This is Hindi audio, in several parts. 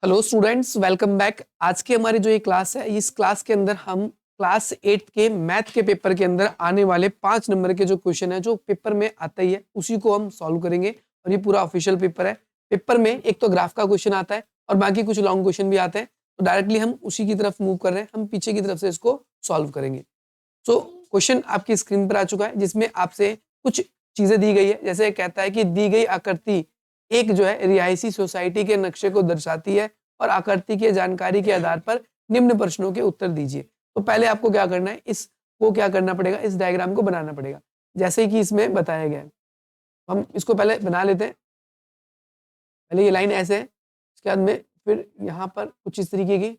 Hello students, welcome back. आज की हमारी जो ये क्लास है, इस क्लास के अंदर हम क्लास 8 के मैथ के पेपर के अंदर आने वाले 5 नंबर के जो क्वेश्चन है जो पेपर में आता ही है उसी को हम सॉल्व करेंगे। और ये पूरा ऑफिशियल पेपर है। पेपर में एक तो ग्राफ का क्वेश्चन आता है और बाकी कुछ लॉन्ग क्वेश्चन भी आते हैं। तो डायरेक्टली हम उसी की तरफ मूव कर रहे हैं, हम पीछे की तरफ से इसको सॉल्व करेंगे। सो क्वेश्चन आपकी स्क्रीन पर आ चुका है जिसमें आपसे कुछ चीजें दी गई है। जैसे कहता है कि दी गई आकृति एक जो है रिहायशी सोसाइटी के नक्शे को दर्शाती है और आकृति की जानकारी के आधार पर निम्न प्रश्नों के उत्तर दीजिए। तो पहले आपको क्या करना है, इसको क्या करना पड़ेगा, इस डायग्राम को बनाना पड़ेगा जैसे कि इसमें बताया गया है। हम इसको पहले बना लेते हैं। पहले ये लाइन ऐसे है, उसके बाद में फिर यहाँ पर कुछ इस तरीके की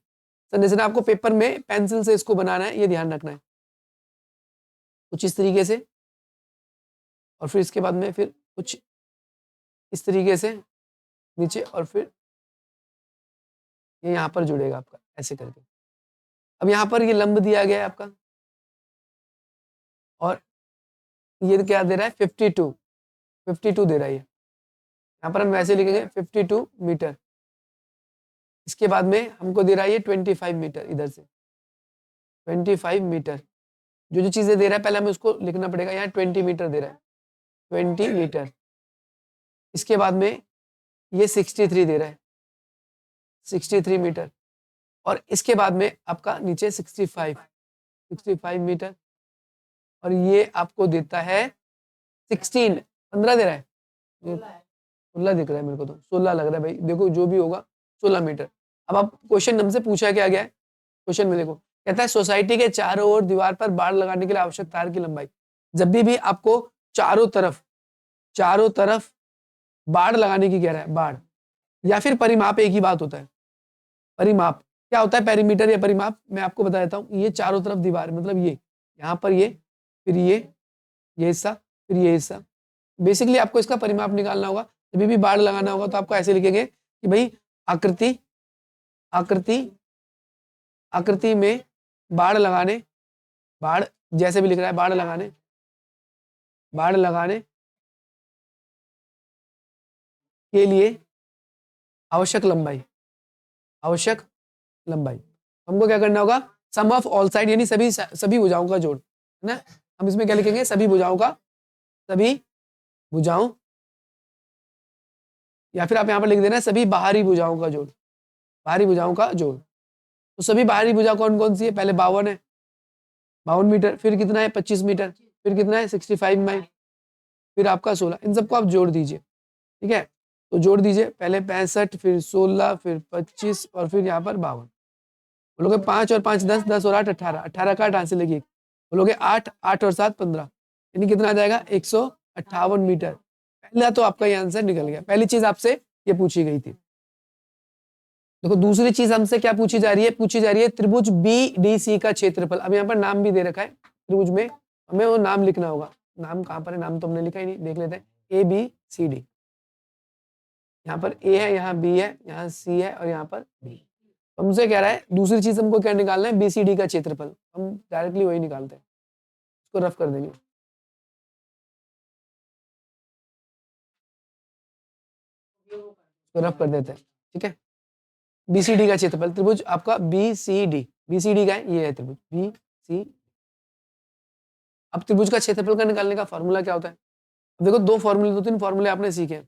संरचना आपको पेपर में पेंसिल से इसको बनाना है, ये ध्यान रखना है कुछ इस तरीके से। और फिर इसके बाद में फिर कुछ इस तरीके से नीचे और फिर ये यहाँ पर जुड़ेगा आपका ऐसे करके। अब यहाँ पर ये लंब दिया गया है आपका और ये क्या दे रहा है 52 दे रहा है। यहाँ पर हम वैसे लिखेंगे 52 मीटर। इसके बाद में हमको दे रहा है ये 25 मीटर, इधर से 25 मीटर। जो जो चीजें दे रहा है पहले हमें उसको लिखना पड़ेगा। यहाँ 20 मीटर दे रहा है, 20 मीटर। इसके बाद में ये 63 दे रहा है, 63 मीटर। और इसके बाद में आपका नीचे 65 मीटर। और ये आपको देता है 15 दे रहा है, 16 दिख रहा है मेरे को, तो 16 लग रहा है भाई। देखो जो भी होगा 16 मीटर। अब आप क्वेश्चन हमसे पूछा क्या गया है, क्वेश्चन में देखो कहता है सोसाइटी के चारों ओर दीवार पर बाड़ लगाने के लिए आवश्यक तार की लंबाई। जब भी आपको चारों तरफ बाड़ लगाने की कह रहा है, बाड़ या फिर परिमाप एक ही बात होता है। परिमाप क्या होता है, पेरीमीटर या परिमाप मैं आपको बता देता हूँ। ये चारों तरफ दीवार मतलब ये यहाँ पर ये फिर ये हिस्सा फिर ये हिस्सा। बेसिकली आपको इसका परिमाप निकालना होगा। जब भी बाड़ लगाना होगा तो आपको ऐसे लिखेंगे कि भाई आकृति आकृति आकृति में बाड़ जैसे भी लिख रहा है बाड़ लगाने के लिए आवश्यक लंबाई हमको क्या करना होगा, सम ऑफ ऑल साइड यानी सभी भुजाओं का जोड़ है ना। हम इसमें क्या लिखेंगे, सभी भुजाओं या फिर आप यहाँ पर लिख देना सभी बाहरी भुजाओं का जोड़। तो सभी बाहरी भुजा कौन कौन सी है, पहले 52 मीटर, फिर कितना है 25 मीटर, फिर कितना है 65 माइल, फिर आपका 16। इन सबको आप जोड़ दीजिए, ठीक है। तो जोड़ दीजिए, पहले 65 फिर 16 फिर 25 और फिर यहाँ पर 52। बोलोगे 5 और 5 10, 10 और 8 18, 18 का 8 से लगी, बोलोगे 8 8 और 7 15, यानी कितना आ जाएगा 158 मीटर। पहला तो आपका ये आंसर निकल गया। पहली चीज आपसे ये पूछी गई थी। देखो दूसरी चीज हमसे क्या पूछी जा रही है, त्रिभुज BDC का क्षेत्रफल। अब यहाँ पर नाम भी दे रखा है त्रिभुज में, हमें वो नाम लिखना होगा। नाम कहाँ पर है, नाम तो हमने लिखा ही नहीं, देख लेते हैं ABCD। यहाँ पर A है, यहाँ B है, यहाँ C है और यहाँ पर B। हमसे कह रहा है दूसरी चीज हमको क्या निकालना है, BCD का क्षेत्रफल। हम डायरेक्टली वही निकालते हैं, इसको रफ कर देंगे। इसको रफ कर देते हैं, ठीक है। BCD का क्षेत्रफल, त्रिभुज आपका BCD का है, ये है त्रिभुज BC। अब त्रिभुज का क्षेत्रफल का निकालने का फॉर्मूला क्या होता है। अब देखो दो तीन फॉर्मूले आपने सीखे।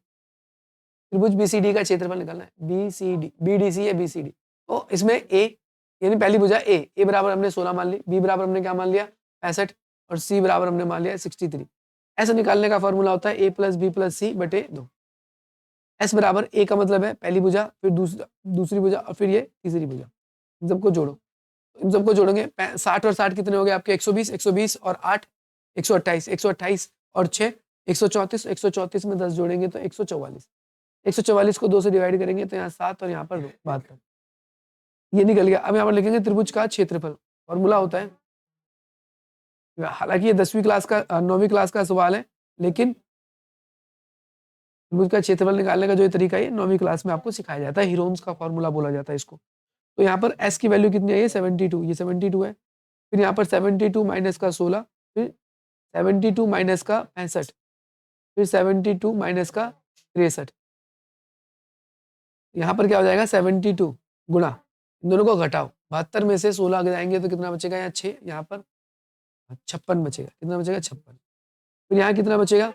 त्रिभुज BCD का क्षेत्रफल निकालना है, BDC या BCD। तो इसमें A यानी पहली भुजा A बराबर हमने 16 मान ली, B बराबर हमने क्या मान लिया 65 और C बराबर हमने मान लिया 63। ऐसा निकालने का फॉर्मूला होता है A + B + C बटे 2। S बराबर A का मतलब है पहली भुजा, फिर दूसरी भुजा और फिर ये तीसरी भुजा। इन सबको जोड़ो, इन सबको जोड़ोगे 60 और 60 कितने हो गए आपके 120 और 8 128 और 6 134 में 10 जोड़ेंगे तो 144 को 2 से डिवाइड करेंगे तो यहाँ 7 और यहाँ पर 2 72। ये निकल गया। अब यहाँ पर लिखेंगे त्रिभुज का क्षेत्रफल। फॉर्मूला होता है, हालांकि ये 10वीं क्लास का 9वीं क्लास का सवाल है, लेकिन त्रिभुज का क्षेत्रफल निकालने का जो तरीका है 9वीं क्लास में आपको सिखाया जाता है। हीरोन्स का फॉर्मूला बोला जाता है इसको। तो यहाँ पर S की वैल्यू कितनी है, 72, ये 72 है। फिर यहाँ पर 72 माइनस का 16, फिर 72 माइनस का 65, फिर 72 माइनस का 63, यहाँ पर क्या हो जाएगा 72 गुणा, इन दोनों को घटाओ, 72 में से 16 जाएंगे तो कितना बचेगा, यहाँ 6, यहाँ पर 56 बचेगा, कितना बचेगा 56। फिर यहाँ कितना बचेगा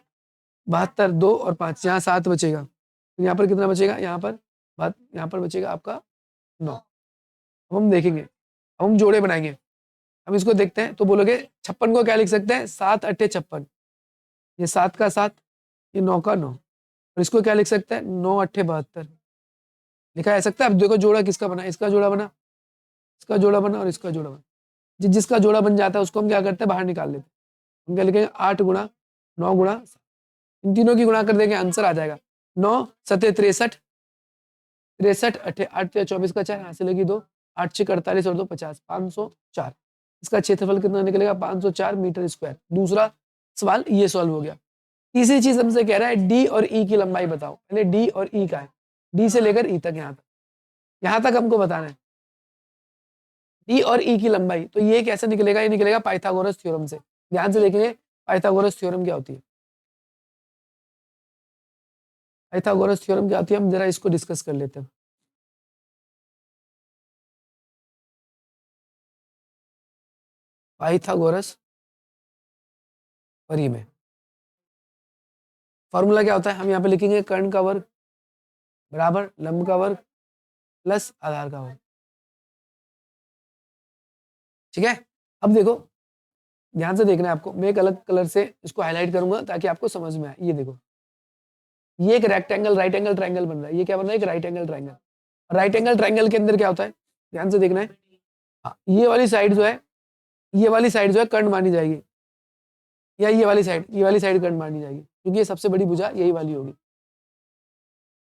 72, 2 और 5, यहाँ 7 बचेगा। फिर यहाँ पर कितना बचेगा, यहाँ पर बचेगा आपका 9। अब हम देखेंगे, अब हम जोड़े बनाएंगे, हम इसको देखते हैं। तो बोलोगे 56 को क्या लिख सकते हैं, 7 अट्ठे 56, ये 7 का 7, ये 9 का 9, और इसको क्या लिख सकते हैं, 9 अट्ठे 72 लिखा जा सकता है। अब देखो जोड़ा किसका बना, इसका जोड़ा बना, इसका जोड़ा बना और इसका जोड़ा बना। जिसका जोड़ा बन जाता है उसको हम क्या करते हैं, बाहर निकाल लेते हैं। हम क्या लिखेंगे, 8 गुणा 9 गुणा, इन तीनों की गुणा कर देंगे, आंसर आ जाएगा 9 सते 63, 63 अट्ठे 8 24 का 4, यहाँ से लगी 2, 8 6 48 और 2 50, 504। इसका क्षेत्रफल कितना निकलेगा, 504 मीटर स्क्वायर। दूसरा सवाल ये सॉल्व हो गया। तीसरी चीज हमसे कह रहा है डी और ई की लंबाई बताओ। पहले डी और ई का है, डी से लेकर ई तक, यहाँ तक हमको बताना है डी और ई की लंबाई। तो ये कैसे निकलेगा, ये निकलेगा पाइथागोरस थ्योरम से। ध्यान से देखेंगे पाइथागोरस थ्योरम क्या होती है, पाइथागोरस थ्योरम क्या होती है, हम जरा इसको डिस्कस कर लेते हैं। पाइथागोरस परिमेय फॉर्मूला क्या होता है, हम यहाँ पे लिखेंगे कर्ण का वर्ग बराबर लंब का वर्ग प्लस आधार का वर्ग। ठीक है, अब देखो ध्यान से देखना है आपको, मैं एक अलग कलर से इसको हाईलाइट करूंगा ताकि आपको समझ में आए। ये देखो, ये एक रेक्टेंगल राइट एंगल ट्राइंगल बन रहा है। ये क्या बन रहा है, एक right angle triangle. Right angle triangle के अंदर क्या होता है, ध्यान से देखना है। हाँ, ये वाली साइड जो है, ये वाली साइड जो है कर्ण मानी जाएगी, या ये वाली साइड कर्ण मानी जाएगी, क्योंकि ये सबसे बड़ी भुजा यही वाली होगी।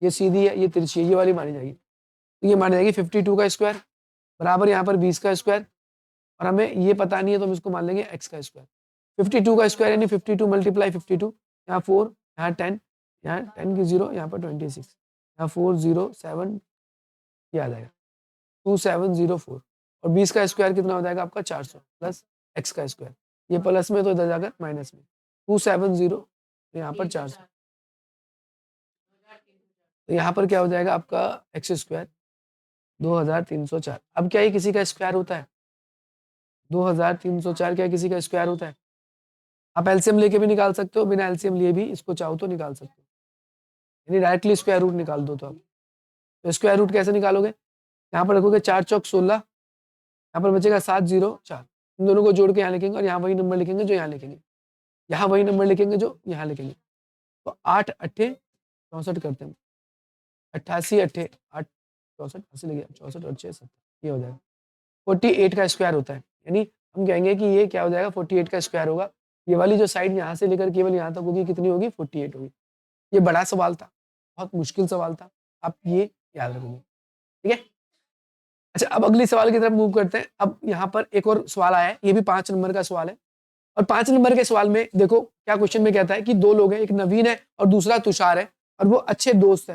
ये सीधी है, ये तिरछी है, ये वाली मानी जाएगी। तो ये मानी जाएगी 52 का स्क्वायर बराबर यहाँ पर 20 का स्क्वायर, और हमें ये पता नहीं है तो हम इसको मान लेंगे x का स्क्वायर। 52 का स्क्वायर यानी 52 मल्टीप्लाई 52, यहाँ 4, यहाँ 10, यहाँ 10 की 0, यहाँ पर 26, यहाँ 407, ये आ जाएगा 2704। और 20 का स्क्वायर कितना हो जाएगा आपका 400 प्लस x का स्क्वायर, ये प्लस में तो इधर जाकर माइनस में 270, यहाँ पर 400, तो यहाँ पर क्या हो जाएगा आपका x स्क्वायर 2304। अब क्या ये किसी का स्क्वायर होता है, 2304 क्या किसी का स्क्वायर होता है। आप एलसीएम लेके भी निकाल सकते हो, बिना एलसीएम लिए भी इसको चाहो तो निकाल सकते हो, यानी डायरेक्टली स्क्वायर रूट निकाल दो। तो आप तो स्क्वायर रूट कैसे निकालोगे, यहाँ पर रखोगे 4 चौक 16, यहाँ पर बचेगा 704, इन दोनों को जोड़ के यहाँ लिखेंगे और यहाँ वही नंबर लिखेंगे जो यहाँ लिखेंगे, यहाँ वही नंबर लिखेंगे जो यहाँ लिखेंगे। तो 8 अट्ठे 64 करते हैं, 88 अट्ठे 8 64 80 लगे 64 और 6 70, ये हो जाएगा 48 का स्क्वायर होता है। यानी हम कहेंगे कि ये क्या हो जाएगा 48 का स्क्वायर होगा। ये वाली जो साइड यहाँ से लेकर केवल यहाँ तक होगी, कितनी होगी 48 होगी। ये बड़ा सवाल था, बहुत मुश्किल सवाल था, आप ये याद रखोगे। ठीक है, अच्छा अब अगली सवाल की तरफ मूव करते हैं। अब यहाँ पर एक और सवाल आया है, ये भी 5 नंबर का सवाल है। और 5 नंबर के सवाल में देखो क्या क्वेश्चन में कहता है कि 2 लोग हैं, एक नवीन है और दूसरा तुषार है, और वो अच्छे दोस्त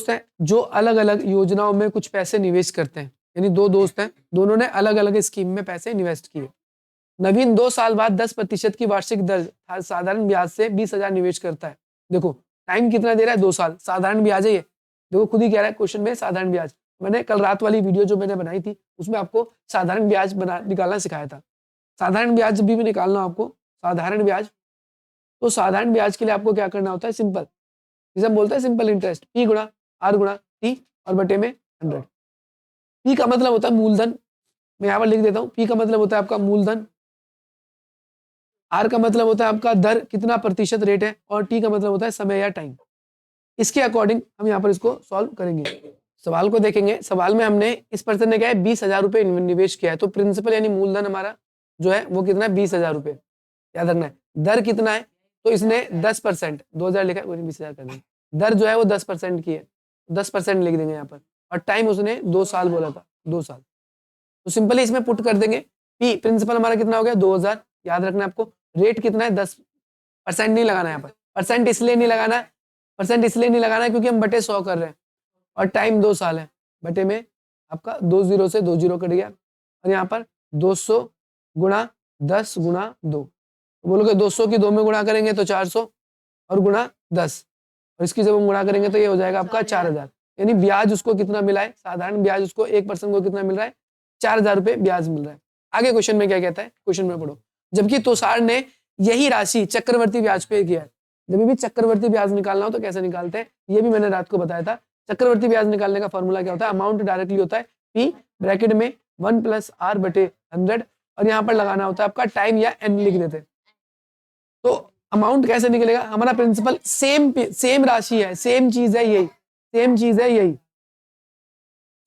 हैं जो अलग अलग योजनाओं में कुछ पैसे निवेश करते हैं। यानी 2 दोस्त हैं, दोनों ने अलग अलग स्कीम में पैसे इन्वेस्ट किए। नवीन 2 साल बाद 10% की वार्षिक दर साधारण ब्याज से 20,000 निवेश करता है। देखो टाइम कितना दे रहा है, 2 साल, साधारण ब्याज है ये, देखो खुद ही कह रहा है क्वेश्चन में साधारण ब्याज। मैंने कल रात वाली वीडियो जो मैंने बनाई थी उसमें आपको साधारण ब्याज निकालना सिखाया था। साधारण ब्याज जब भी निकालना आपको, साधारण ब्याज, तो साधारण ब्याज के लिए आपको क्या करना होता है, सिंपल, जिसे हम बोलते हैं सिंपल इंटरेस्ट, P गुणा R गुणा T और बटे में 100। P का मतलब होता है मूलधन, मैं यहाँ पर लिख देता हूँ, P का मतलब होता है आपका मूलधन, R का मतलब होता है आपका दर, कितना प्रतिशत रेट है, और T का मतलब होता है समय या टाइम। इसके अकॉर्डिंग हम यहाँ पर इसको सॉल्व करेंगे। सवाल को देखेंगे, सवाल में हमने इस पर्सन ने क्या है 20,000 रुपये निवेश किया है, तो प्रिंसिपल यानी मूलधन हमारा जो है वो कितना है 20,000 रुपये, याद रखना है। दर कितना है, तो इसने 10%, 2,000 लिखा है, 20,000 कर देंगे, दर जो है वो 10% की है, 10% लिख देंगे यहाँ पर, और टाइम उसने 2 साल बोला था, 2 साल, तो सिंपली इसमें पुट कर देंगे। पी प्रिंसिपल हमारा कितना हो गया 2,000, याद रखना है आपको। रेट कितना है 10% नहीं लगाना है यहाँ पर, परसेंट इसलिए नहीं लगाना है क्योंकि हम बटे 100 कर रहे हैं, और टाइम 2 साल है, बटे में आपका 2 0 से 2 0 कट गया, और यहाँ पर 200 गुणा 10 गुणा 2, बोलोगे 200 की 2 में गुणा करेंगे तो 400 और गुणा 10, और इसकी जब हम गुणा करेंगे तो ये हो जाएगा आपका 4000, यानी ब्याज उसको कितना मिला है, साधारण ब्याज उसको 1% को कितना मिल रहा है, 4000 रुपये ब्याज मिल रहा है। आगे क्वेश्चन में क्या कहता है, क्वेश्चन में पढ़ो। जबकि तुषार ने यही राशि चक्रवर्ती ब्याज पे किया है। जब भी चक्रवर्ती ब्याज निकालना हो तो कैसे निकालते हैं, ये भी मैंने रात को बताया था। चक्रवर्ती ब्याज निकालने का फॉर्मूला क्या होता है, अमाउंट डायरेक्टली होता है P ब्रैकेट में 1 + R/100 और यहाँ पर लगाना होता है आपका टाइम या n लिख देते हैं। तो अमाउंट कैसे निकलेगा, हमारा प्रिंसिपल सेम राशि है, सेम चीज है यही, सेम चीज है यही,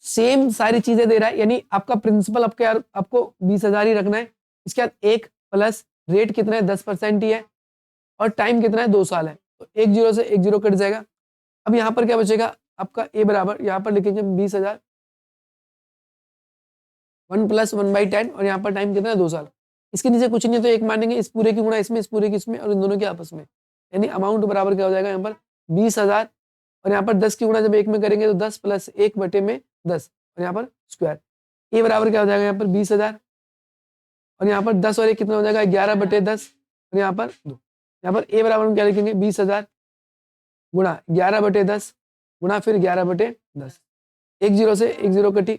सेम सारी चीजें दे रहा है, यानी आपका प्रिंसिपल आपको 20,000 ही रखना है। इसके बाद 1 प्लस रेट कितना है 10% ही है और टाइम कितना है 2 साल है, तो 1 0 से 1 0 कट जाएगा। अब यहाँ पर क्या बचेगा आपका a बराबर, यहाँ पर लिखेंगे 20,000 1 + 1/10 और यहाँ पर टाइम कितना है 2 साल। इसके नीचे कुछ नहीं है तो एक मानेंगे, इस पूरे की गुणा इसमें, इस पूरे की इसमें और इन दोनों के आपस में, यानी अमाउंट बराबर क्या हो जाएगा यहाँ पर 20,000 और यहाँ पर 10 की गुणा जब एक में करेंगे तो 10 + 1/10 और यहाँ पर स्क्वायर। ए बराबर क्या हो जाएगा यहाँ पर 20,000 और यहाँ पर 10 और 1 कितना हो जाएगा 11/10 और यहाँ पर 2। यहाँ पर ए बराबर हम क्या लिखेंगे 20,000 गुणा 11/10 गुणा फिर 11/10, 1 0 से 1 0 कटी,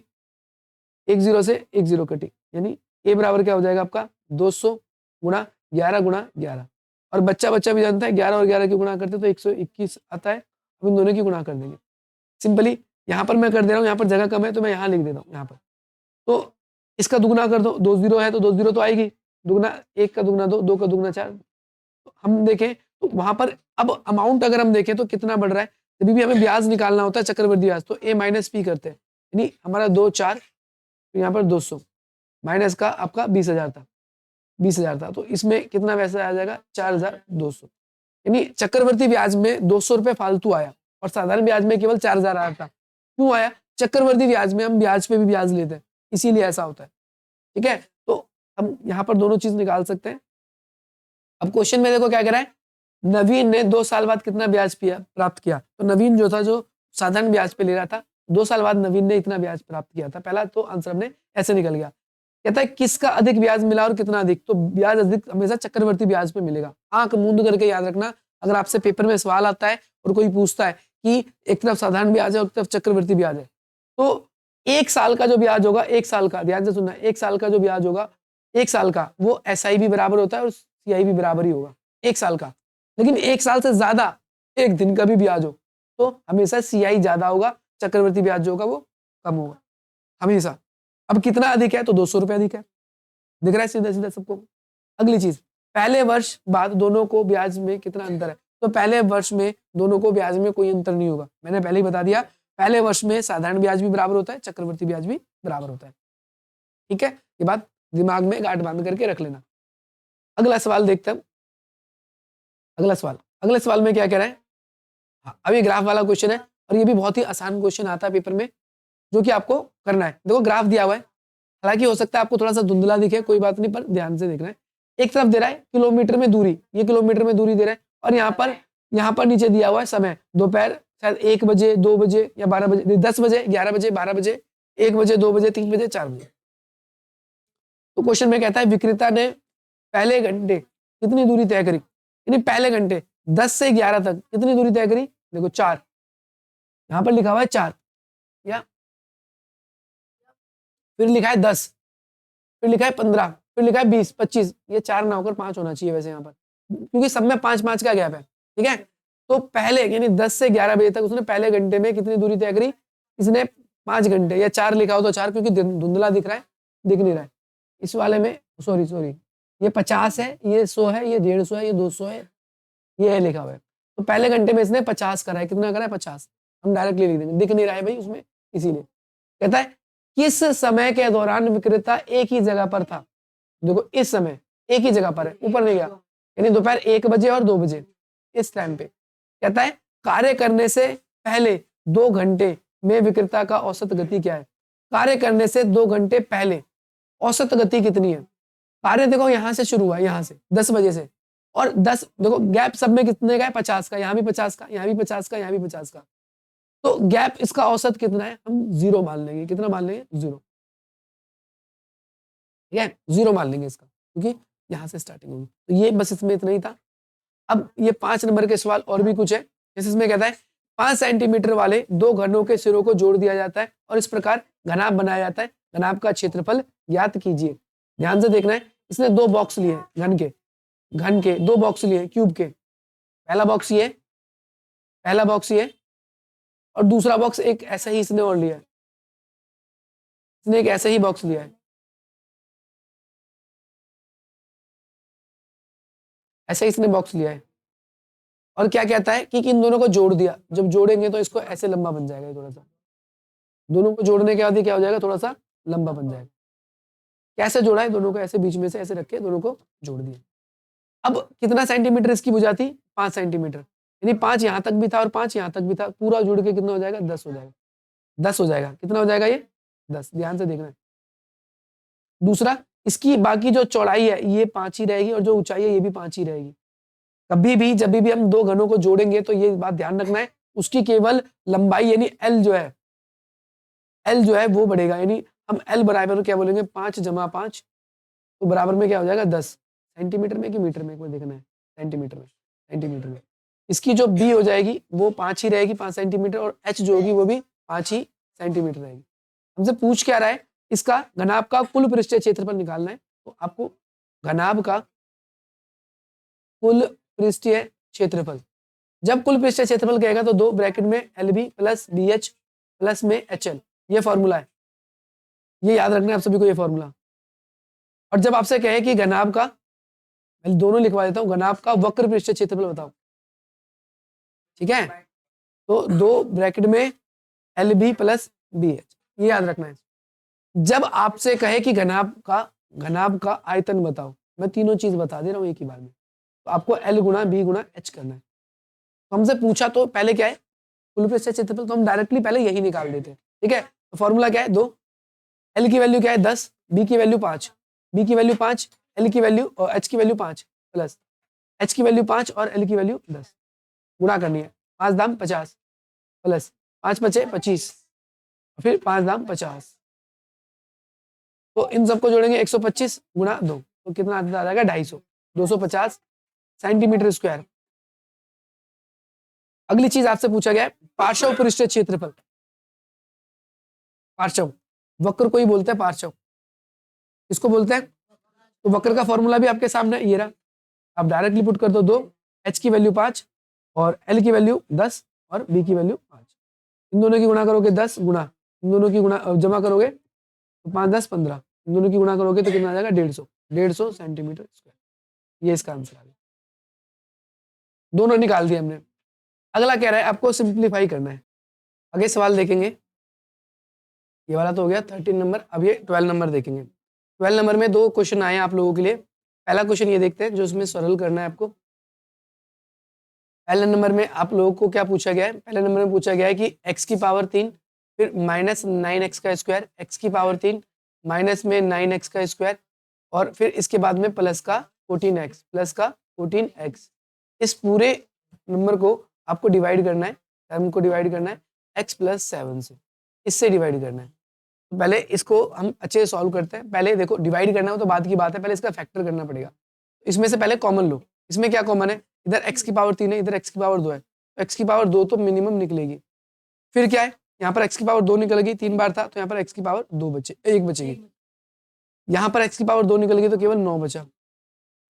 1 0 से 1 0 कटी, यानी ए बराबर क्या हो जाएगा आपका 200 गुणा 11 गुणा 11 और बच्चा भी जानता है 11 और 11 की गुणा करते तो 121 आता है। अब इन दोनों की गुणा कर देंगे सिंपली। यहाँ पर मैं कर दे रहा हूँ, यहाँ पर जगह कम है तो मैं यहाँ लिख देता हूँ यहाँ पर, तो इसका दुगुना कर दो, 2 0 है तो 2 0 तो आएगी, दुगुना 1 का दुगुना 2, 2 का दुगुना 4। तो हम देखें तो वहां पर अब अमाउंट अगर हम देखें तो कितना बढ़ रहा है, जब भी हमें ब्याज निकालना होता है चक्रवृद्धि ब्याज तो a - p करते हैं, यानी हमारा 2 4 यहाँ पर 200 माइनस का आपका 20,000 था, 20,000 था तो इसमें कितना पैसा आ जाएगा 4,200, यानी चक्रवर्ती ब्याज में 200 रुपये फालतू आया और साधारण ब्याज में केवल 4,000 आया था। क्यों आया, चक्रवर्ती ब्याज में हम ब्याज पे भी ब्याज लेते हैं इसीलिए ऐसा होता है। ठीक है, तो हम यहाँ पर दोनों चीज निकाल सकते हैं। अब क्वेश्चन में देखो क्या कह रहा है, नवीन ने 2 साल बाद कितना ब्याज प्राप्त किया, तो नवीन जो था जो साधारण ब्याज पे ले रहा था 2 साल बाद नवीन ने इतना ब्याज प्राप्त किया था। पहला तो आंसर हमने ऐसे निकल गया। कहता है किसका अधिक ब्याज मिला और कितना अधिक, तो ब्याज अधिक हमेशा चक्रवर्ती ब्याज पे मिलेगा। आंख मूंद करके याद रखना, अगर आपसे पेपर में सवाल आता है और कोई पूछता है कि एक तरफ साधारण ब्याज है और एक तरफ चक्रवर्ती ब्याज है, तो 1 साल का जो ब्याज होगा, 1 साल का, ध्यान से सुनना, 1 साल का जो ब्याज होगा 1 साल का वो SI भी बराबर होता है और CI भी बराबर ही होगा 1 साल का। लेकिन 1 साल से ज्यादा 1 दिन का भी ब्याज हो तो हमेशा CI ज्यादा होगा, चक्रवर्ती ब्याज जो होगा वो कम होगा हमेशा। अब कितना अधिक है, तो 200 रुपये अधिक है, दिख रहा है सीधा सीधा सबको। अगली चीज, पहले वर्ष बाद दोनों को ब्याज में कितना अंतर है, तो पहले वर्ष में दोनों को ब्याज में कोई अंतर नहीं होगा, मैंने पहले ही बता दिया। पहले वर्ष में साधारण ब्याज भी बराबर होता है, चक्रवर्ती ब्याज भी बराबर होता है। ठीक है, ये बात दिमाग में गांठ बांध करके रख लेना। अगला सवाल देखते हैं। अगले सवाल में क्या कह रहा है, हाँ, अब ये ग्राफ वाला क्वेश्चन है और ये भी बहुत ही आसान क्वेश्चन आता है पेपर में, जो कि आपको करना है। देखो ग्राफ दिया हुआ है, हालांकि हो सकता है आपको थोड़ा सा धुंधला दिखे, कोई बात नहीं, पर ध्यान से देखना है। एक तरफ दे रहा है किलोमीटर में दूरी, ये किलोमीटर में दूरी दे रहा है और यहाँ पर नीचे दिया हुआ है समय, दोपहर शायद 1 बजे 2 बजे या 12 बजे 10 बजे 11 बजे 12 बजे 1 बजे 2 बजे 3 बजे 4 बजे। तो क्वेश्चन में कहता है विक्रेता ने पहले घंटे कितनी दूरी तय करी, यानी पहले घंटे 10 से 11 तक कितनी दूरी तय करी, देखो 4, यहाँ पर लिखा हुआ है 4, या फिर लिखा है 10, फिर लिखा है 15, फिर लिखा है 20 25, ये 4 ना होकर 5 होना चाहिए वैसे यहाँ पर, क्योंकि सब में 5-5 का गैप है। ठीक है, तो पहले यानी 10 से 11 बजे तक उसने पहले घंटे में कितनी दूरी तय करी, इसने 5 घंटे, या 4 लिखा हो तो 4, क्योंकि धुंधला दिख रहा है, दिख नहीं रहा है इस वाले में, सॉरी ये 50 है, ये 100 है, ये 150 है, ये 200 है, ये है लिखा हुआ है। तो पहले घंटे में इसने 50 करा है, कितना करा है 50, हम डायरेक्टली लिख देंगे, दिख नहीं रहा है भाई उसमें, इसीलिए कहता है किस समय के दौरान विक्रेता एक ही जगह पर था, देखो इस समय एक ही जगह पर है, ऊपर नहीं गया, यानी दोपहर 1 बजे और 2 बजे इस टाइम पे। कहता है कार्य करने से पहले 2 घंटे में विक्रेता का औसत गति क्या है, कार्य करने से 2 घंटे पहले औसत गति कितनी है। कार्य देखो यहाँ से शुरू हुआ, यहाँ से 10 बजे से, और 10 देखो गैप सब में कितने का है 50 का, यहाँ भी 50 का, यहाँ भी 50 का, यहाँ भी 50 का, तो गैप इसका औसत कितना है, हम 0 मान लेंगे, कितना मान लेंगे 0, ठीक है 0 मान लेंगे इसका, क्योंकि यहाँ से स्टार्टिंग होगी। तो ये बस इसमें इतना ही था। अब ये 5 नंबर के सवाल और भी कुछ है, जैसे इसमें कहता है 5 सेंटीमीटर वाले दो घनों के सिरों को जोड़ दिया जाता है और इस प्रकार घनाभ बनाया जाता है, घनाभ का क्षेत्रफल ज्ञात कीजिए। ध्यान से देखना है, इसने दो बॉक्स लिए घन के दो बॉक्स लिए क्यूब के, पहला बॉक्स ये और दूसरा बॉक्स एक ऐसा ही इसने और लिया है, इसने एक ऐसा ही बॉक्स लिया है, ऐसा ही इसने बॉक्स लिया है और क्या कहता है कि इन दोनों को जोड़ दिया, जब जोड़ेंगे तो इसको ऐसे लंबा बन जाएगा, थोड़ा सा दोनों को जोड़ने के बाद ये क्या हो जाएगा, थोड़ा सा लंबा बन जाएगा। कैसे जोड़ा है, दोनों को ऐसे बीच में से ऐसे रख के दोनों को जोड़ दिया। अब कितना सेंटीमीटर इसकी भुजा थी, 5 सेंटीमीटर, यानी 5 यहां तक भी था और 5 यहां तक भी था, पूरा जुड़ के कितना हो जाएगा, 10 हो जाएगा, 10 हो जाएगा। कितना हो जाएगा ये, 10। ध्यान से देखना है। दूसरा, इसकी बाकी जो चौड़ाई है ये 5 ही रहेगी और जो ऊंचाई है ये भी 5 ही रहेगी। कभी भी जब भी हम दो घनों को जोड़ेंगे तो ये बात ध्यान रखना है, उसकी केवल लंबाई यानी एल जो है वो बढ़ेगा, यानी हम एल बराबर क्या बोलेंगे, 5 जमा 5 तो बराबर में क्या हो जाएगा, 10। सेंटीमीटर में कि मीटर में, एक बार देखना है, सेंटीमीटर में। इसकी जो बी हो जाएगी वो 5 ही रहेगी, 5 सेंटीमीटर, और एच जो होगी वो भी 5 ही सेंटीमीटर रहेगी। हमसे पूछ क्या रहा है, इसका घनाभ का कुल पृष्ठीय क्षेत्रफल निकालना है, तो आपको घनाभ का कुल पृष्ठीय क्षेत्रफल, जब कुल पृष्ठीय क्षेत्रफल कहेगा तो दो ब्रैकेट में L B plus B H plus में एच एल, ये फॉर्मूला है, ये याद रखना है आप सभी को, ये फॉर्मूला। और जब आपसे कहे कि घनाभ का, मैं दोनों लिखवा देता हूँ, घनाभ का वक्र पृष्ठीय क्षेत्रफल बताओ, ठीक है, तो दो ब्रैकेट में L B plus B H, ये याद रखना है। जब आपसे कहे कि घनाभ का आयतन बताओ, मैं तीनों चीज बता दे रहा हूँ एक ही बार में, तो आपको एल गुणा बी गुणा एच करना है। तो हमसे पूछा तो पहले क्या है, कुल पृष्ठीय क्षेत्रफल, तो हम डायरेक्टली पहले यही निकाल देते हैं, ठीक है। तो फॉर्मूला क्या है, 2, एल की वैल्यू क्या है 10, बी की वैल्यू 5, एल की वैल्यू और एच की वैल्यू 5 प्लस एच की वैल्यू 5 और एल की वैल्यू 10, गुणा करनी है, 5 दाम 50 प्लस 5 पचे 25, फिर 5 दाम 50, तो इन सबको जोड़ेंगे 125 गुणा 2, तो कितना आ जाएगा 250, 250 सेंटीमीटर स्क्वायर। अगली चीज आपसे पूछा गया है पार्श्व पृष्ठीय क्षेत्रफल। पार्श्व, वक्र को ही बोलते हैं पार्श्व, इसको बोलते हैं, तो वक्र का फॉर्मूला भी आपके सामने ये रहा, आप डायरेक्टली पुट कर दो 2, एच की वैल्यू 5 और एल की वैल्यू 10 और बी की वैल्यू 5, इन दोनों की गुणा करोगे 10 गुणा, इन दोनों की गुणा जमा करोगे तो 5 10 15, इन दोनों की गुणा करोगे तो कितना आ जाएगा 150 सेंटीमीटर स्क्वायर, ये इसका आंसर आ गया। दोनों निकाल दिए हमने। अगला कह रहा है आपको सिंप्लीफाई करना है। आगे सवाल देखेंगे, ये वाला तो हो गया 13 नंबर, अब ये 12 नंबर देखेंगे। 12 नंबर में दो क्वेश्चन आए हैं आप लोगों के लिए। पहला क्वेश्चन ये देखते हैं जो इसमें सरल करना है आपको। पहले नंबर में आप लोगों को क्या पूछा गया है, पहले नंबर में पूछा गया है कि x की पावर 3 फिर माइनस 9x का स्क्वायर, x की पावर 3 माइनस में 9x का स्क्वायर और फिर इसके बाद में प्लस का 14x, इस पूरे नंबर को आपको डिवाइड करना है, टर्म को डिवाइड करना है x प्लस 7 से, इससे डिवाइड करना है। तो पहले इसको हम अच्छे से सॉल्व करते हैं। पहले देखो डिवाइड करना हो तो बात की बात है, पहले इसका फैक्टर करना पड़ेगा। इसमें से पहले कॉमन लो, इसमें क्या कॉमन है, इधर x की पावर 3 है, इधर x की पावर 2 है, तो x की पावर 2 तो मिनिमम निकलेगी। फिर क्या है, यहाँ पर x की पावर 2 निकल गई, 3 बार था तो यहाँ पर x की पावर 1 बचेगी। यहाँ पर x की पावर 2 निकल गई तो केवल 9 बचा।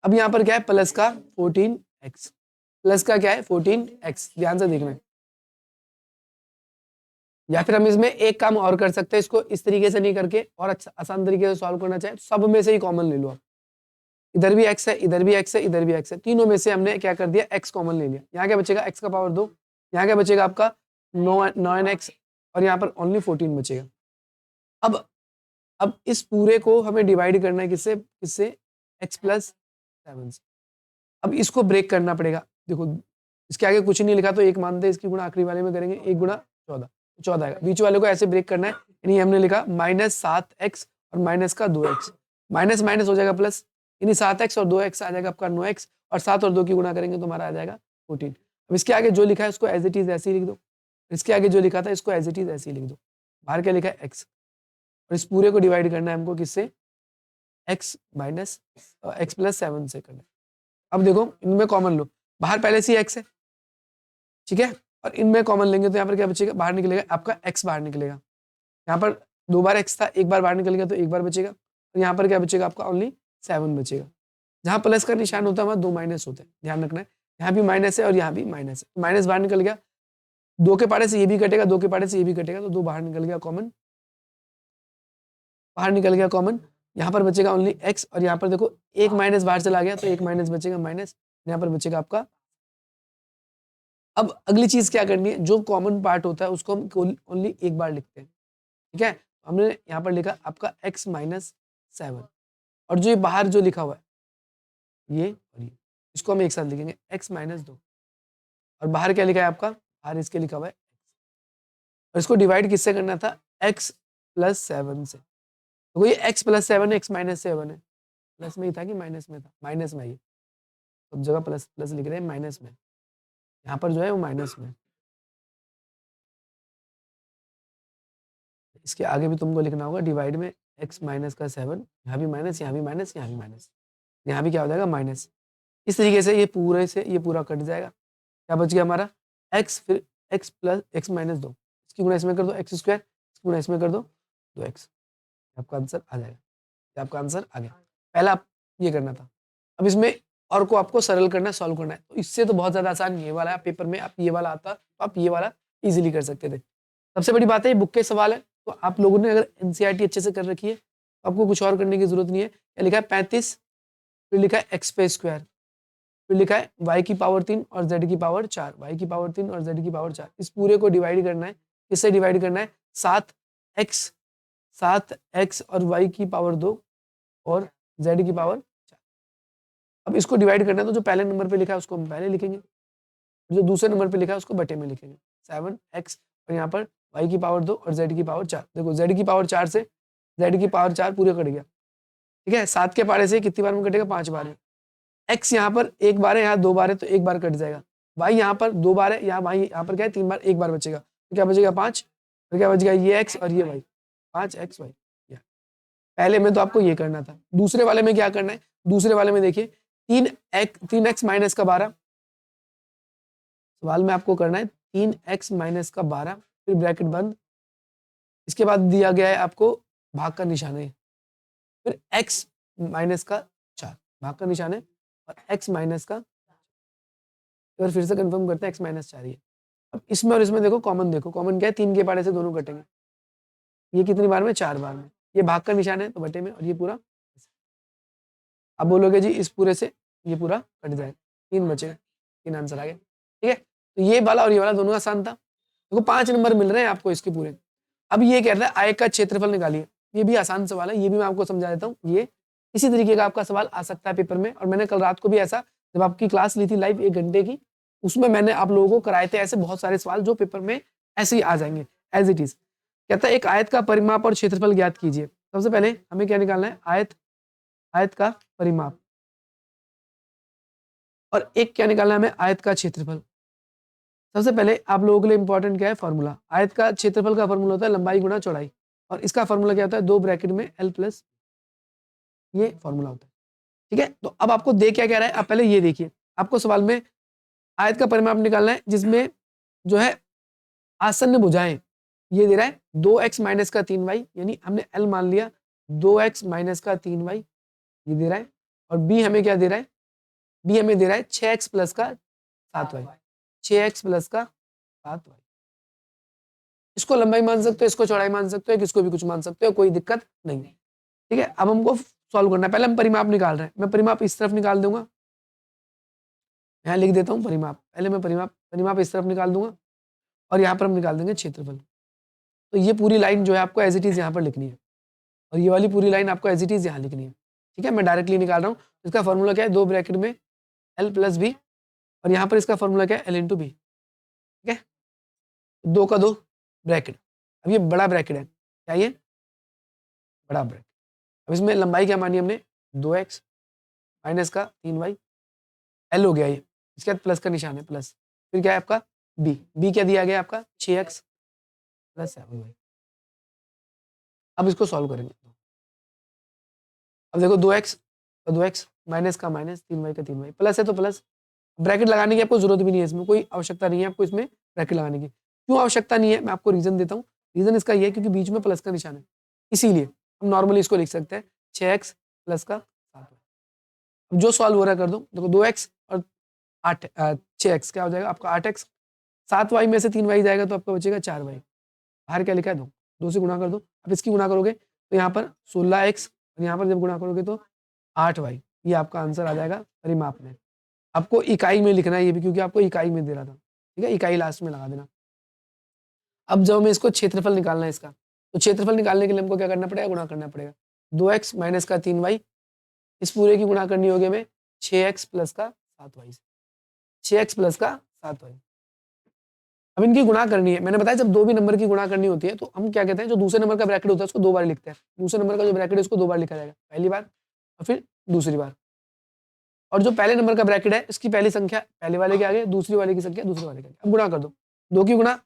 अब यहाँ पर क्या है, प्लस का 14x, प्लस का क्या है 14x, ध्यान से देखना है। या फिर हम इसमें एक काम और कर सकते हैं, इसको इस तरीके से नहीं करके और अच्छा आसान तरीके से सॉल्व करना चाहे, सब में से ही कॉमन ले लो आप। इधर भी x है, इधर भी x है, इधर भी x है, तीनों में से हमने क्या कर दिया, x कॉमन ले लिया। यहाँ क्या बचेगा, x का पावर 2, यहाँ क्या बचेगा आपका 9x और यहाँ पर ओनली 14 बचेगा। अब इस पूरे को हमें डिवाइड करना है किससे, x प्लस 7 से। अब इसको ब्रेक करना पड़ेगा। देखो इसके आगे कुछ नहीं लिखा तो एक मानते हैं, इसकी गुणा आखिरी वाले में करेंगे, 1 गुणा 14 आएगा। बीच वाले को ऐसे ब्रेक करना है, यानी हमने लिखा -7x और माइनस का 2x, माइनस माइनस हो जाएगा प्लस, यानी 7x और 2x आ जाएगा आपका 9x और 7 और 2 की गुणा करेंगे तो हमारा आ जाएगा 14। अब इसके आगे जो लिखा है उसको एज इट इज ऐसे ही लिख दो, इसके आगे जो लिखा था इसको एज इट इज ऐसे ही लिख दो। बाहर क्या लिखा है x, और इस पूरे को डिवाइड करना है हमको किससे, x माइनस x प्लस 7 से करना है। अब देखो इनमें कॉमन लो, बाहर पहले से ही x है ठीक है। और इनमें कॉमन लेंगे तो यहाँ पर क्या बचेगा, बाहर निकलेगा आपका x बाहर निकलेगा। यहाँ पर 2 बार x था, एक बार बाहर निकल गया तो एक बार बचेगा। और यहाँ पर क्या बचेगा आपका, ओनली 7 बचेगा। जहाँ प्लस का निशान होता है वहाँ 2 माइनस होते हैं, ध्यान रखना है। यहाँ भी माइनस है और यहाँ भी माइनस है, माइनस बाहर निकल गया, 2 के पाड़े से ये भी कटेगा, 2 के पाड़े से ये भी कटेगा, तो 2 बाहर निकल गया कॉमन, बाहर निकल गया कॉमन। यहाँ पर बचेगा ओनली x और यहाँ पर देखो एक माइनस बाहर चला गया तो एक माइनस बचेगा माइनस, यहाँ पर बचेगा आपका। अब अगली चीज क्या करनी है, जो कॉमन पार्ट होता है उसको हम ओनली एक बार लिखते हैं, ठीक है। हमने यहाँ पर लिखा आपका x माइनस 7 और जो ये बाहर जो लिखा हुआ है ये और ये, इसको हम एक साथ लिखेंगे x माइनस 2 और बाहर क्या लिखा है आपका, बाहर इसके लिखा हुआ है x और इसको डिवाइड किससे करना था, x प्लस 7 से। तो ये x प्लस 7 है, x माइनस 7 है, प्लस में ही था कि माइनस में था, माइनस में, ये सब जगह प्लस प्लस लिख रहे हैं, माइनस में यहाँ पर जो है वो माइनस में। इसके आगे भी तुमको लिखना होगा डिवाइड में x माइनस का 7, यहाँ भी माइनस, यहाँ भी माइनस, यहाँ भी माइनस, यहाँ भी क्या हो जाएगा माइनस। इस तरीके से ये पूरे से ये पूरा कट जाएगा, क्या बच गया हमारा x, फिर x प्लस x माइनस 2, इसकी गुणा इसमें कर दो x स्क्वायर, इसकी गुणा इसमें कर दो 2x, आपका आंसर आ जाएगा, ये आपका आंसर आ गया। पहला आप ये करना था। अब इसमें और को आपको सरल करना है, सॉल्व करना है, तो इससे तो बहुत ज्यादा आसान ये वाला है, पेपर में आप ये वाला आता तो आप ये वाला इजीली कर सकते थे। सबसे बड़ी बात है ये बुक के सवाल है, तो आप लोगों ने अगर एनसीईआरटी अच्छे से कर रखी है तो आपको कुछ और करने की जरूरत नहीं है। क्या लिखा है 35, फिर लिखा है एक्स पे स्क्वायर, फिर लिखा है y की पावर 3 और z की पावर 4, y की पावर 3 और z की पावर 4, इस पूरे को डिवाइड करना है, किससे डिवाइड करना है 7x और y की पावर 2 और z की पावर 4। अब इसको डिवाइड करना है तो जो पहले नंबर पे लिखा है उसको हम पहले लिखेंगे, जो दूसरे नंबर पे लिखा है उसको बटे में लिखेंगे, 7x और यहाँ पर y की पावर 2 और z की पावर 4। देखो z की पावर 4 से z की पावर 4 पूरे कट गया, ठीक है। 7 के पारे से कितनी बार में कटेगा, 5 बार में। x यहाँ पर एक बार है, यहाँ 2 बार है तो एक बार कट जाएगा। y यहाँ पर 2 बार है, यहाँ y यहाँ पर क्या है 3 बार, एक बार बचेगा, तो क्या बचेगा 5, और क्या बचेगा ये x और ये y, 5xy। पहले में तो आपको ये करना था, दूसरे वाले में क्या करना है, दूसरे वाले में देखिए 3x माइनस का 12, सवाल में आपको करना है 3x माइनस का 12, फिर ब्रैकेट बंद, इसके बाद दिया गया है आपको भाग का निशान है, फिर x माइनस का 4, भाग का निशान है और x माइनस का, एक बार फिर से कंफर्म करते हैं x माइनस 4 ही है। अब इसमें और इसमें देखो कॉमन, देखो कॉमन क्या है, 3 के पारे से दोनों कटेंगे, ये कितनी बार में, 4 बार में, ये भाग का निशान है तो बटे में, और ये पूरा। अब बोलोगे जी इस पूरे से ये पूरा कट जाए, 3 बचेगा, 3 आंसर आ गया, ठीक है। तो ये वाला और ये वाला दोनों आसान था, देखो 5 नंबर मिल रहे हैं आपको इसके पूरे। अब ये कह रहा है आयत का क्षेत्रफल निकालिए, ये भी आसान सवाल है, ये भी मैं आपको समझा देता हूँ। ये इसी तरीके का आपका सवाल आ सकता है पेपर में, और मैंने कल रात को भी ऐसा, जब आपकी क्लास ली थी लाइव 1 घंटे की, उसमें मैंने आप लोगों को कराए थे ऐसे बहुत सारे सवाल जो पेपर में ऐसे ही आ जाएंगे एज इट इज। कहता है एक आयत का परिमाप और क्षेत्रफल ज्ञात कीजिए। सबसे पहले हमें क्या निकालना है, आयत का परिमाप, और एक क्या निकालना है हमें, आयत का क्षेत्रफल। सबसे पहले आप लोगों के लिए इंपॉर्टेंट क्या है, फॉर्मूला। आयत का क्षेत्रफल का फॉर्मूला होता है लंबाई गुणा चौड़ाई, और इसका फॉर्मूला क्या होता है, 2 ब्रैकेट में l प्लस, ये फॉर्मूला होता है, ठीक है। तो अब आपको दे क्या कह रहा है, आप पहले ये देखिए, आपको सवाल में आयत का परिमाप निकालना है जिसमें जो है आसन्न भुजाएं, ये दे रहा है 2x माइनस का 3y, यानी हमने l मान लिया 2x माइनस का 3y, ये दे रहा है। और b हमें क्या दे रहा है, b हमें दे रहा है 6x प्लस का 7y, 6x प्लस का 7y। इसको लंबाई मान सकते हो, इसको चौड़ाई मान सकते हो, किसको भी कुछ मान सकते हो, कोई दिक्कत नहीं है, ठीक है। अब हमको सॉल्व करना है, पहले हम परिमाप निकाल रहे हैं, मैं परिमाप इस तरफ निकाल दूंगा, यहाँ लिख देता हूँ परिमाप, पहले मैं परिमाप इस तरफ निकाल दूंगा, और यहाँ पर हम निकाल देंगे क्षेत्रफल। तो ये पूरी लाइन जो है आपको एज इट इज यहाँ पर लिखनी है, और ये वाली पूरी लाइन आपको एज इट इज यहाँ लिखनी है, ठीक है। मैं डायरेक्टली निकाल रहा हूँ, इसका फॉर्मूला क्या है, 2 ब्रैकेट में l प्लस बी, और यहाँ पर इसका फॉर्मूला क्या है, l इंटू बी, ठीक है। 2 का 2 ब्रैकेट, अब ये बड़ा ब्रैकेट है, क्या ये बड़ा ब्रैकेट। अब इसमें लंबाई क्या मानी हमने, 2x माइनस का 3y, l हो गया ये, इसके बाद प्लस का निशान है प्लस, फिर क्या है आपका b क्या दिया गया आपका 6x प्लस 7y। अब इसको सॉल्व करेंगे, अब देखो 2x माइनस का माइनस, 3y का 3y, प्लस है तो प्लस, ब्रैकेट लगाने की आपको जरूरत भी नहीं है, इसमें कोई आवश्यकता नहीं है आपको इसमें ब्रैकेट लगाने की। क्यों आवश्यकता नहीं है, मैं आपको रीजन देता हूँ। रीजन इसका ये है क्योंकि बीच में प्लस का निशान है, इसीलिए हम नॉर्मली इसको लिख सकते हैं 6x प्लस का 7y। अब जो सॉल्व हो रहा है कर दो, देखो 2x और 6x क्या हो जाएगा आपका 8x, 7y में से 3y जाएगा तो आपका बचेगा 4y। बाहर क्या लिखा है 2 से गुणा कर दो। अब इसकी गुणा करोगे तो यहाँ पर 16x और यहाँ पर जब गुणा करोगे तो 8y, ये आपका आंसर आ जाएगा परिमाप में। आपको इकाई में लिखना है ये भी, क्योंकि आपको इकाई में दे रहा था, ठीक है, इकाई लास्ट में लगा देना। अब जब हमें इसको क्षेत्रफल निकालना है इसका, तो क्षेत्रफल निकालने के लिए हमको क्या करना पड़ेगा, गुणा करना पड़ेगा। 2x माइनस का 3y, इस पूरे की गुणा करनी होगी हमें 6x प्लस का 7y से, 6x प्लस का 7y। अब इनकी गुणा करनी है, मैंने बताया जब दो भी नंबर की गुणा करनी होती है तो हम क्या कहते हैं, जो दूसरे नंबर का ब्रैकेट होता है उसको 2 बार लिखते हैं। दूसरे नंबर का जो ब्रैकेट है उसको 2 बार लिखा जाएगा, पहली बार और फिर दूसरी बार। और जो पहले नंबर का ब्रैकेट है इसकी पहली संख्या पहले वाले के आगे, दूसरी वाले की संख्या दूसरे वाले के आगे। अब गुणा कर दो, 2 की गुणा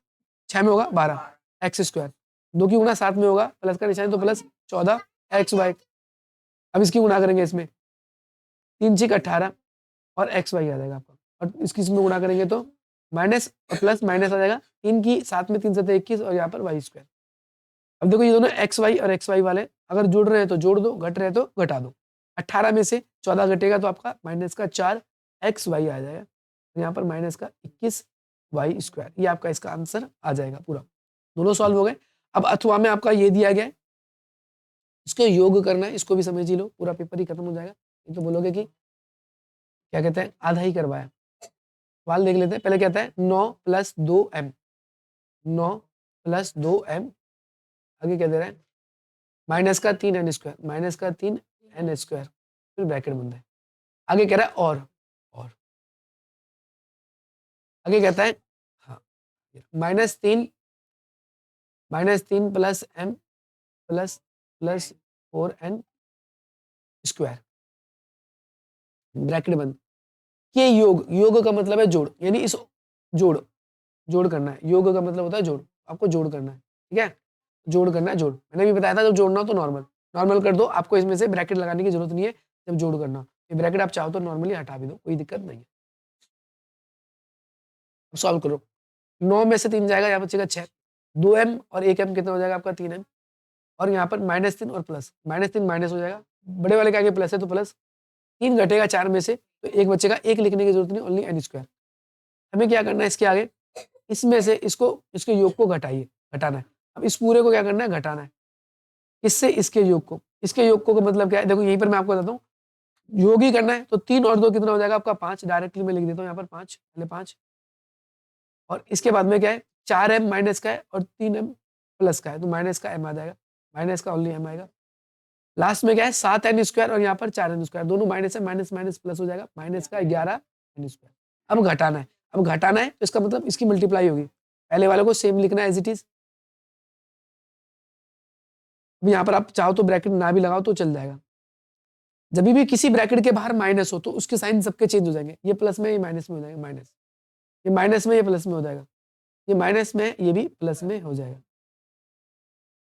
6 में होगा 12 एक्स स्क्वायर, 2 की गुणा 7 में होगा प्लस का निशान तो प्लस 14 एक्स वाई। अब इसकी गुणा करेंगे, इसमें 3 6 18 और एक्स वाई आ जाएगा आपका, और इसकी इसमें गुणा करेंगे तो माइनस और प्लस माइनस आ जाएगा, 3 की 7 में 3 7 21 और यहाँ पर वाई स्क्वायर। अब देखो ये दोनों एक्स वाई और एक्स वाई वाले अगर जुड़ रहे हैं तो जोड़ दो, घट रहे हैं तो घटा दो। 18 में से 14 घटेगा तो आपका माइनस का 4 एक्स वाई आ जाएगा, यहाँ पर माइनस का 21 वाई स्क्वायर। ये आपका इसका आंसर आ जाएगा पूरा। दोनों सॉल्व हो गए। अब अथवा में आपका ये दिया गया है, इसको योग करना है, इसको भी समझ ही लो, पूरा पेपर ही खत्म हो जाएगा। तो बोलोगे कि क्या कहते हैं आधा ही करवाया। सवाल देख लेते हैं, पहले कहता है 9 प्लस 2m, 9 प्लस 2m, आगे क्या दे रहा है माइनस का 3n स्क्वायर, माइनस का 3n स्क्वायर, फिर ब्रैकेट बंद है। आगे कह रहा है और आगे कहता है हाँ -3 plus m plus plus 4n square, bracket बंद के योग, योग का मतलब है जोड़, यानी इस जोड़ करना है। योग का मतलब होता है जोड़, आपको जोड़ करना है, ठीक है, जोड़ करना है। जोड़ मैंने भी बताया था, जब जोड़ना हो तो नॉर्मल कर दो, आपको इसमें से ब्रैकेट लगाने की जरूरत नहीं है जब जोड़ करना। ये ब्रैकेट आप चाहो तो नॉर्मली हटा भी दो, कोई दिक्कत नहीं है। सॉल्व करो, 9 में से 3 जाएगा, यहाँ बचेगा 6, 2m और 1m कितना हो जाएगा आपका 3m, और यहाँ पर -3 और प्लस, -3 माइनस हो जाएगा, बड़े वाले के आगे प्लस है तो प्लस, 3 घटेगा 4 में से तो 1 बचेगा, 1 लिखने की जरूरत नहीं, ओनली n स्क्वायर। हमें क्या करना है इसके आगे, इसमें से इसके योग को घटाना है। अब इस पूरे को क्या करना है, घटाना है, इससे इसके योग को, का मतलब क्या है, देखो यहीं पर मैं आपको बताता हूँ, योग ही करना है तो 3 और 2 कितना हो जाएगा आपका 5, डायरेक्टली मैं लिख देता हूँ यहाँ पर 5, पहले 5, और इसके बाद में क्या है 4m माइनस का है और 3m प्लस का है, तो माइनस का m आ जाएगा, माइनस का ओनली m आएगा। लास्ट में क्या है 7n स्क्वायर और यहाँ पर 4n स्क्वायर, दोनों माइनस है, माइनस माइनस प्लस हो जाएगा, माइनस का 11n स्क्वायर। अब घटाना है तो इसका मतलब इसकी मल्टीप्लाई होगी, पहले वाले को सेम लिखना है एज इट इज। अब यहाँ पर आप चाहो तो ब्रैकेट ना भी लगाओ तो चल जाएगा। जब भी किसी ब्रैकेट के बाहर माइनस हो तो उसके साइन सबके चेंज हो जाएंगे, ये प्लस में ये माइनस में हो जाएगा, माइनस ये माइनस में ये प्लस में हो जाएगा, ये माइनस में ये भी प्लस में हो जाएगा।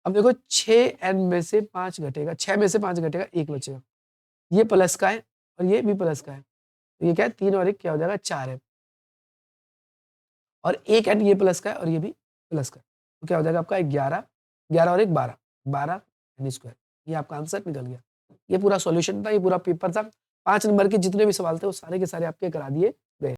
अब देखो 6n में से 5 घटेगा, 6 में से 5 घटेगा, 1 बचेगा, ये प्लस का है और ये भी प्लस का है, तो ये क्या है 3 और 1 क्या हो जाएगा 4 है, और 1n ये प्लस का है और ये भी प्लस का है, तो क्या हो जाएगा आपका 11, 11 और 1 12, 12 n स्क्वायर। ये आपका आंसर निकल गया। ये पूरा सॉल्यूशन था, ये पूरा पेपर था, 5 नंबर के जितने भी सवाल थे वो सारे के सारे आपके करा दिए गए।